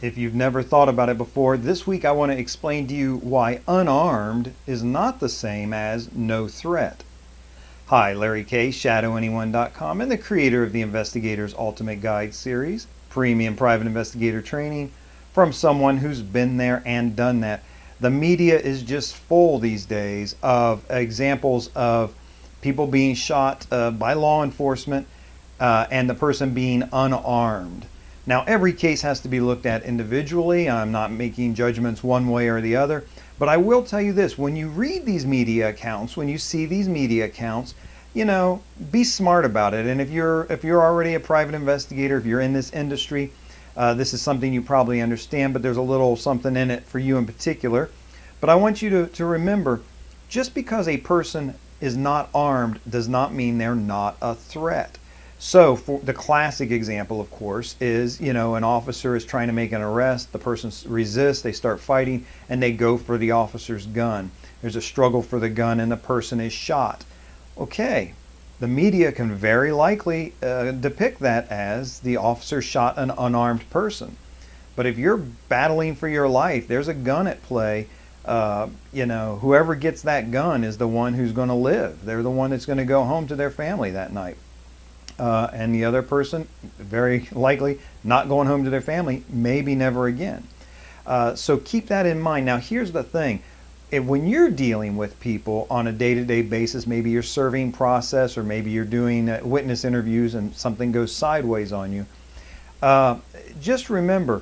If you've never thought about it before, this week I want to explain to you why unarmed is not the same as no threat. Hi, Larry K, ShadowAnyone.com, and the creator of the Investigator's Ultimate Guide series, premium private investigator training from someone who's been there and done that. The media is just full these days of examples of people being shot by law enforcement and the person being unarmed. Now, every case has to be looked at individually. I'm not making judgments one way or the other, but I will tell you this: when you read these media accounts, when you see these media accounts, you know, be smart about it. And if you're already a private investigator, if you're in this industry, this is something you probably understand, but there's a little something in it for you in particular. But I want you to remember, just because a person is not armed does not mean they're not a threat. So for the classic example, of course, is, you know, an officer is trying to make an arrest, the person resists, they start fighting, and they go for the officer's gun. There's a struggle for the gun and the person is shot. Okay, the media can very likely depict that as the officer shot an unarmed person. But if you're battling for your life, there's a gun at play, you know, whoever gets that gun is the one who's going to live. They're the one that's going to go home to their family that night. And the other person, very likely not going home to their family, maybe never again. So keep that in mind. Now, here's the thing. When you're dealing with people on a day-to-day basis, maybe you're serving process, or maybe you're doing witness interviews and something goes sideways on you, just remember,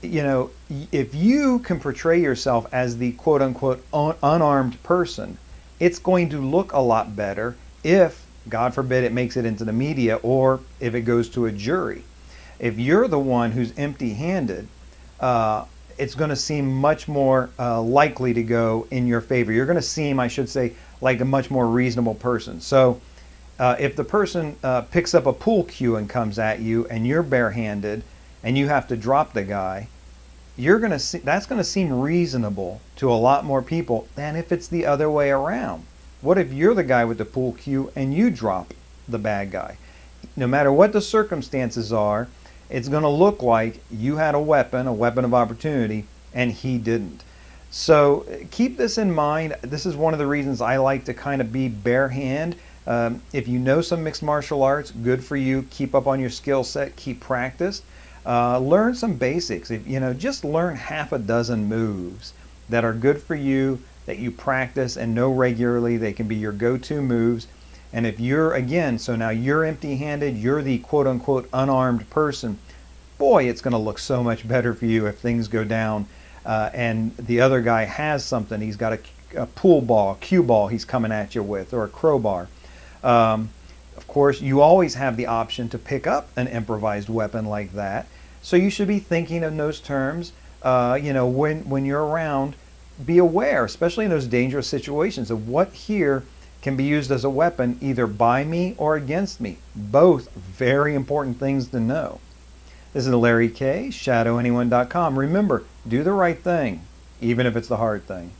you know, if you can portray yourself as the quote-unquote unarmed person, it's going to look a lot better if, God forbid, it makes it into the media, or if it goes to a jury. If you're the one who's empty-handed, it's going to seem much more likely to go in your favor. You're going to seem, I should say, like a much more reasonable person. So if the person picks up a pool cue and comes at you, and you're barehanded, and you have to drop the guy, you're going to see, that's going to seem reasonable to a lot more people than if it's the other way around. What if you're the guy with the pool cue and you drop the bad guy? No matter what the circumstances are, it's going to look like you had a weapon of opportunity, and he didn't. So keep this in mind. This is one of the reasons I like to kind of be bare hand. If you know some mixed martial arts, good for you. Keep up on your skill set. Keep practice. Learn some basics. You know, just learn half a dozen moves that are good for you, that you practice and know regularly. They can be your go-to moves. And if you're, again, so now you're empty-handed, you're the quote-unquote unarmed person, boy, it's going to look so much better for you if things go down and the other guy has something. He's got a pool ball, cue ball he's coming at you with, or a crowbar. Of course, you always have the option to pick up an improvised weapon like that. So you should be thinking in those terms, you know, when you're around. Be aware, especially in those dangerous situations, of what here can be used as a weapon either by me or against me. Both very important things to know. This is Larry K, ShadowAnyone.com. Remember, do the right thing, even if it's the hard thing.